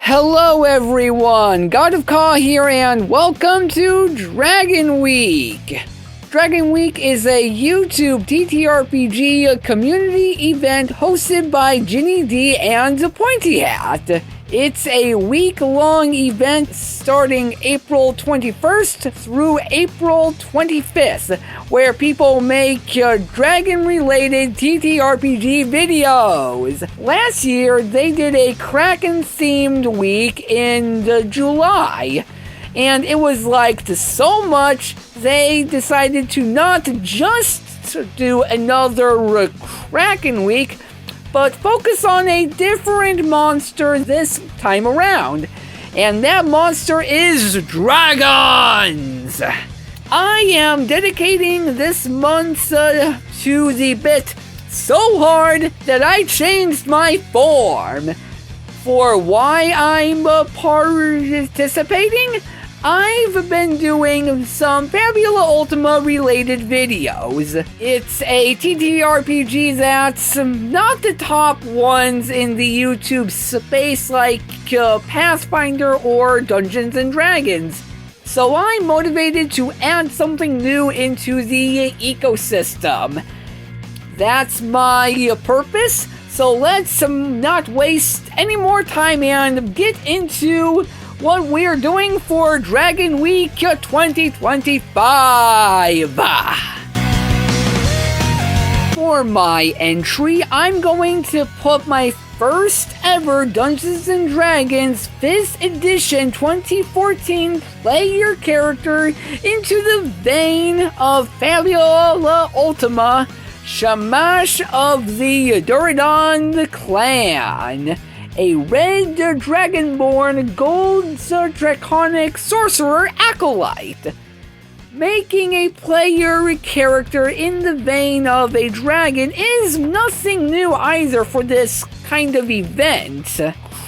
Hello everyone, God of Caw here and welcome to Dragon Week! Dragon Week is a YouTube TTRPG community event hosted by Ginny D and Pointy Hat. It's a week-long event starting April 21st through April 25th, where people make dragon-related TTRPG videos. Last year, they did a Kraken-themed week in July, and it was liked so much, they decided to not just do another Kraken week, but focus on a different monster this time around. And that monster is dragons! I am dedicating this month to the bit so hard that I changed my form. For why I'm participating, I've been doing some Fabula Ultima related videos. It's a TTRPG that's not the top ones in the YouTube space like Pathfinder or Dungeons & Dragons. So I'm motivated to add something new into the ecosystem. That's my purpose, so let's not waste any more time and get into what we're doing for Dragon Week 2025. For my entry, I'm going to put my first ever Dungeons & Dragons 5th edition 2014 player character into the vein of Fabula Ultima, Shamash of the Duradon clan. A red dragonborn gold draconic sorcerer acolyte. Making a player character in the vein of a dragon is nothing new either for this kind of event.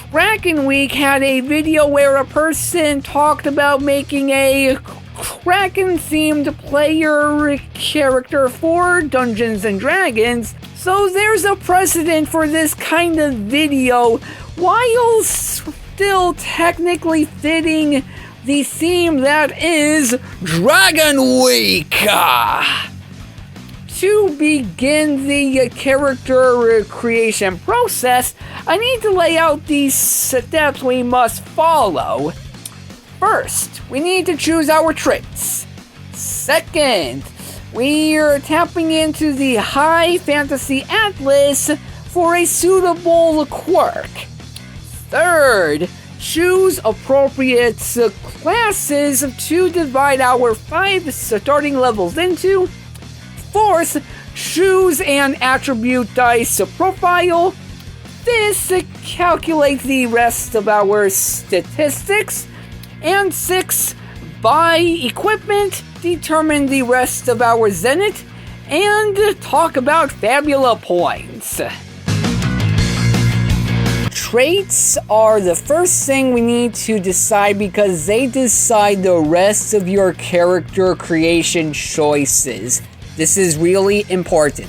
Kraken Week had a video where a person talked about making a Kraken-themed player character for Dungeons & Dragons, so there's a precedent for this kind of video while still technically fitting the theme that is Dragon Week. To begin the character creation process, I need to lay out these steps we must follow. First, we need to choose our traits. Second, we're tapping into the High Fantasy Atlas for a suitable quirk. Third, choose appropriate classes to divide our 5 starting levels into. Fourth, choose an attribute dice profile. This calculates the rest of our statistics. And 6, buy equipment, determine the rest of our Zennit, and talk about Fabula points. Traits are the first thing we need to decide because they decide the rest of your character creation choices. This is really important.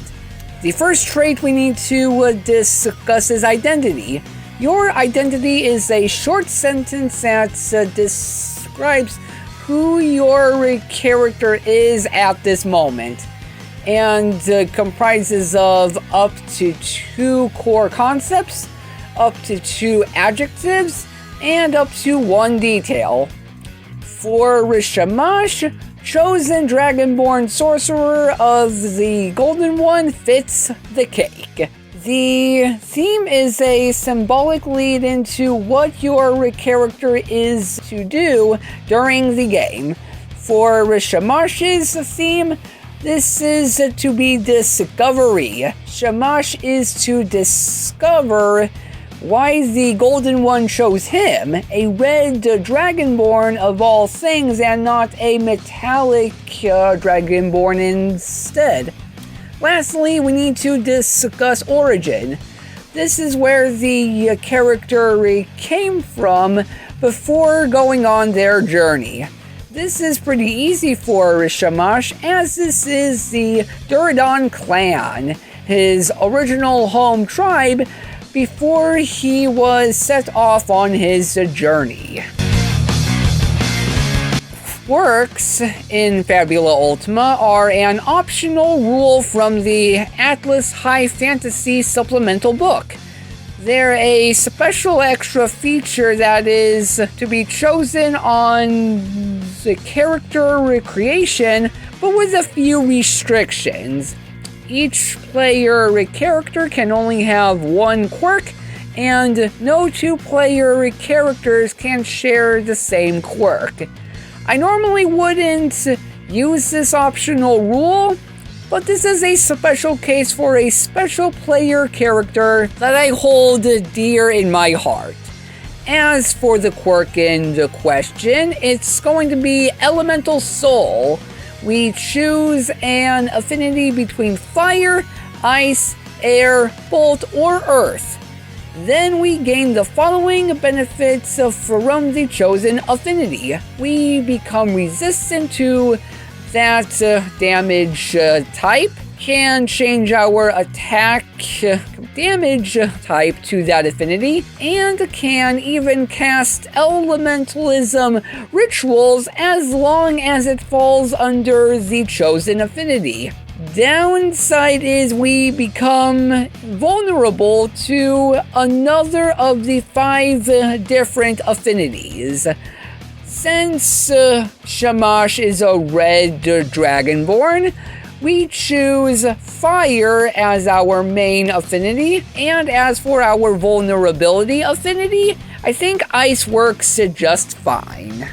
The first trait we need to discuss is identity. Your identity is a short sentence that describes who your character is at this moment and comprises of up to 2 core concepts, up to 2 adjectives, and up to 1 detail. For Shamash, chosen Dragonborn sorcerer of the Golden One fits the cake. The theme is a symbolic lead into what your character is to do during the game. For Shamash's theme, this is to be discovery. Shamash is to discover why the Golden One chose him, a red dragonborn of all things and not a metallic dragonborn instead. Lastly, we need to discuss origin. This is where the character came from before going on their journey. This is pretty easy for Shamash, as this is the Duradon clan. His original home tribe before he was set off on his journey. Quirks in Fabula Ultima are an optional rule from the Atlas High Fantasy supplemental book. They're a special extra feature that is to be chosen on the character creation, but with a few restrictions. Each player character can only have one quirk, and no two-player characters can share the same quirk. I normally wouldn't use this optional rule, but this is a special case for a special player character that I hold dear in my heart. As for the quirk in the question, it's going to be Elemental Soul. We choose an affinity between fire, ice, air, bolt, or earth. Then we gain the following benefits from the chosen affinity. We become resistant to that damage type, can change our attack damage type to that affinity, and can even cast elementalism rituals as long as it falls under the chosen affinity. Downside is we become vulnerable to another of the 5 different affinities. Since Shamash is a red dragonborn, we choose fire as our main affinity, and as for our vulnerability affinity, I think ice works just fine.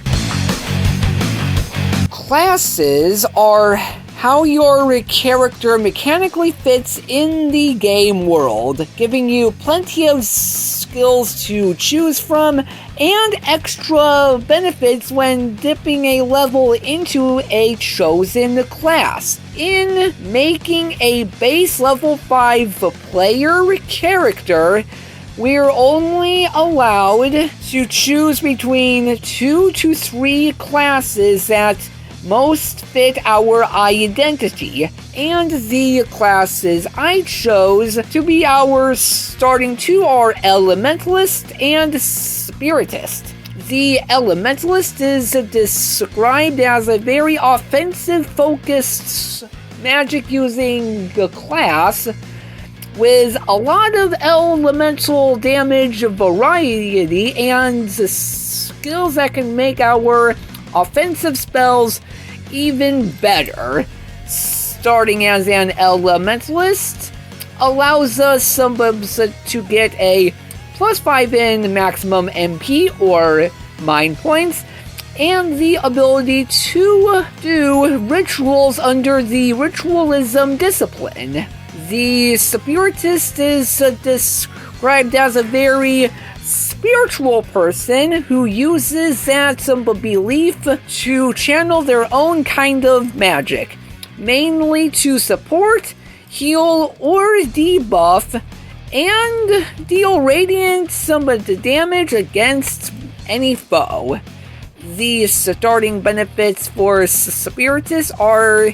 Classes are how your character mechanically fits in the game world, giving you plenty of skills to choose from and extra benefits when dipping a level into a chosen class. In making a base level 5 player character, we're only allowed to choose between 2 to 3 classes that most fit our identity, and the classes I chose to be our starting 2 are Elementalist and Spiritist. The Elementalist is described as a very offensive-focused magic-using class with a lot of elemental damage variety and skills that can make our offensive spells even better. Starting as an elementalist allows us to get a +5 in maximum MP or mind points, and the ability to do rituals under the ritualism discipline. The Spiritist is described as a very spiritual person who uses that belief to channel their own kind of magic, mainly to support, heal, or debuff, and deal radiant damage against any foe. The starting benefits for Spiritists are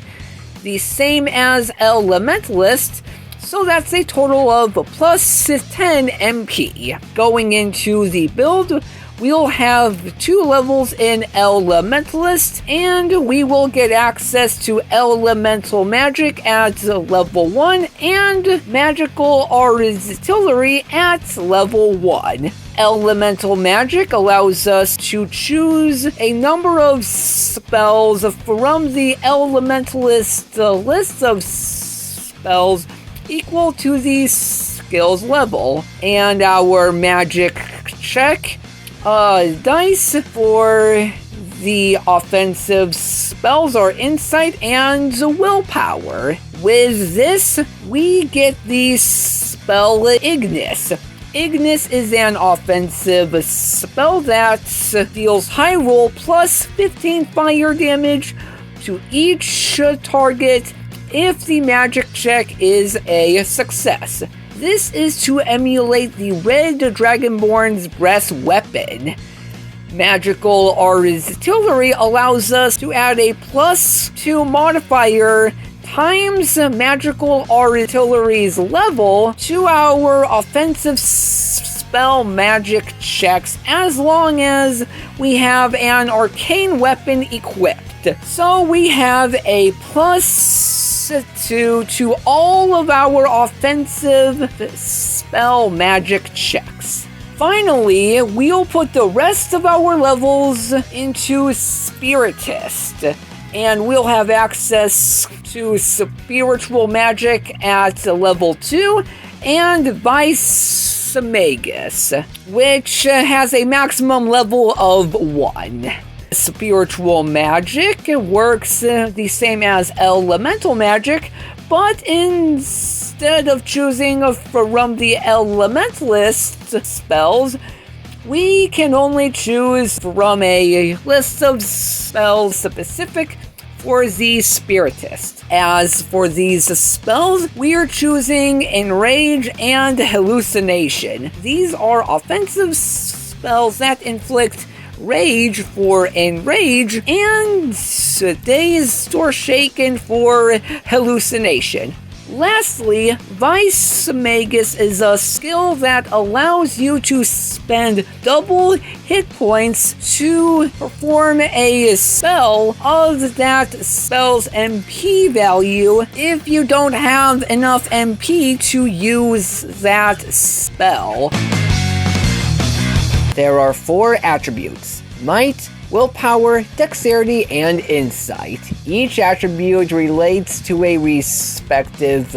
the same as Elementalist, so that's a total of +10 MP. Going into the build, we'll have 2 levels in Elementalist, and we will get access to Elemental Magic at level 1 and Magical Artillery at level 1. Elemental Magic allows us to choose a number of spells from the Elementalist list of spells equal to the skills level, and our magic check dice for the offensive spells are insight and willpower. With this, we get the spell Ignis. Ignis is an offensive spell that deals high roll plus 15 fire damage to each target if the magic check is a success. This is to emulate the red dragonborn's breast weapon. Magical Artillery allows us to add a +2 modifier times magical artillery's level to our offensive spell magic checks as long as we have an arcane weapon equipped. So we have a +2 to all of our offensive spell magic checks. Finally, we'll put the rest of our levels into Spiritist, and we'll have access to spiritual magic at level 2 and Vice Magus, which has a maximum level of 1. Spiritual magic works the same as elemental magic, but instead of choosing from the elementalist spells, we can only choose from a list of spells specific for the Spiritist. As for these spells, we are choosing Enrage and Hallucination. These are offensive spells that inflict Rage for Enrage and Dazed or Shaken for Hallucination. Lastly, Vice Magus is a skill that allows you to spend double hit points to perform a spell of that spell's MP value if you don't have enough MP to use that spell. There are 4 attributes: Might, Willpower, Dexterity, and Insight. Each attribute relates to a respective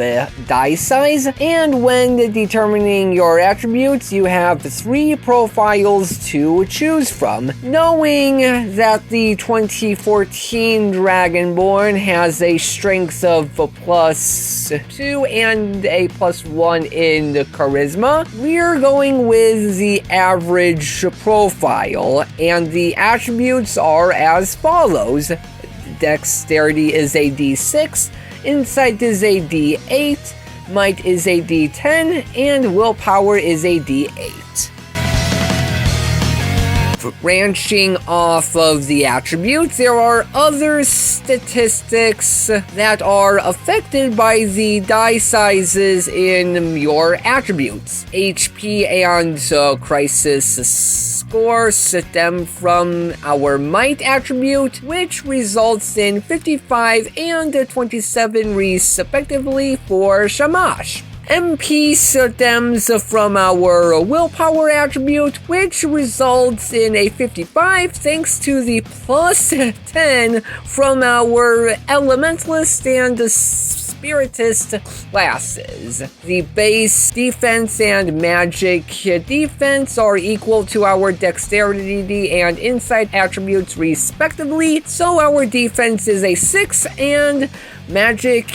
die size, and when determining your attributes, you have 3 profiles to choose from. Knowing that the 2014 Dragonborn has a strength of +2 and a +1 in the Charisma, we're going with the average profile, and the attributes are as follows. Dexterity is a D6, Insight is a D8, Might is a D10, and Willpower is a D8. Branching off of the attributes, there are other statistics that are affected by the die sizes in your attributes. HP and crisis score stem from our Might attribute, which results in 55 and 27 respectively for Shamash. MP stems from our Willpower attribute, which results in a 55 thanks to the +10 from our Elementalist and Spiritist classes. The base defense and magic defense are equal to our Dexterity and Insight attributes respectively, so our defense is a 6 and magic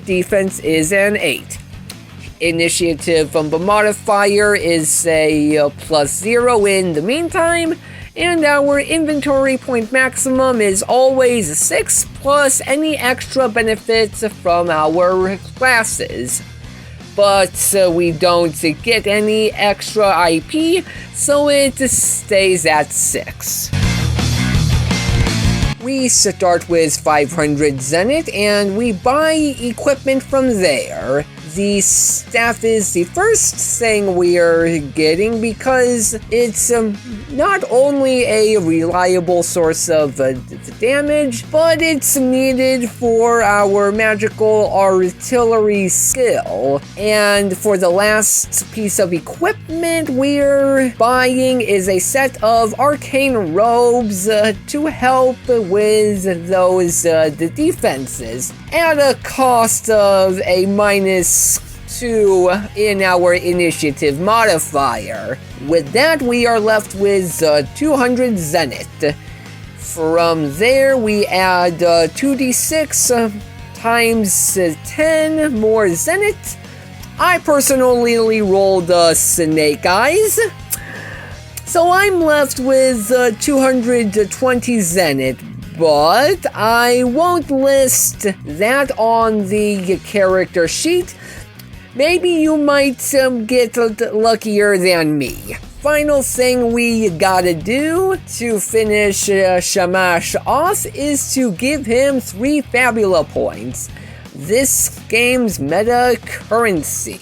defense is an 8. Initiative modifier is a +0 in the meantime, and our inventory point maximum is always 6 plus any extra benefits from our classes. But we don't get any extra IP, so it stays at 6. We start with 500 Zennit, and we buy equipment from there. The staff is the first thing we're getting because it's not only a reliable source of damage, but it's needed for our magical artillery skill. And for the last piece of equipment we're buying is a set of arcane robes to help with those the defenses at a cost of a -2 in our initiative modifier. With that, we are left with 200 Zennit. From there, we add 2d6 times 10 more Zennit. I personally rolled Snake Eyes, so I'm left with 220 Zennit. But I won't list that on the character sheet. Maybe you might get luckier than me. Final thing we gotta do to finish Shamash off is to give him 3 Fabula points. this game's meta currency.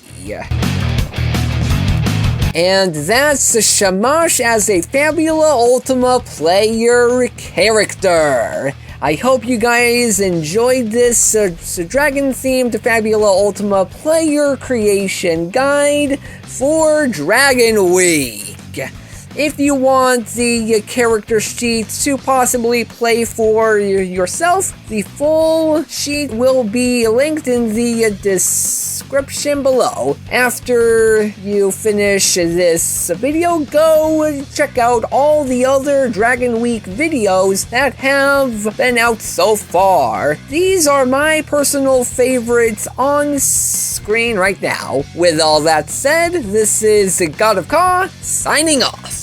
And that's Shamash as a Fabula Ultima player character. I hope you guys enjoyed this dragon-themed Fabula Ultima player creation guide for Dragon Week. If you want the character sheet to possibly play for yourself, the full sheet will be linked in the description below. After you finish this video, go check out all the other Dragon Week videos that have been out so far. These are my personal favorites on screen right now. With all that said, this is God of Ka signing off.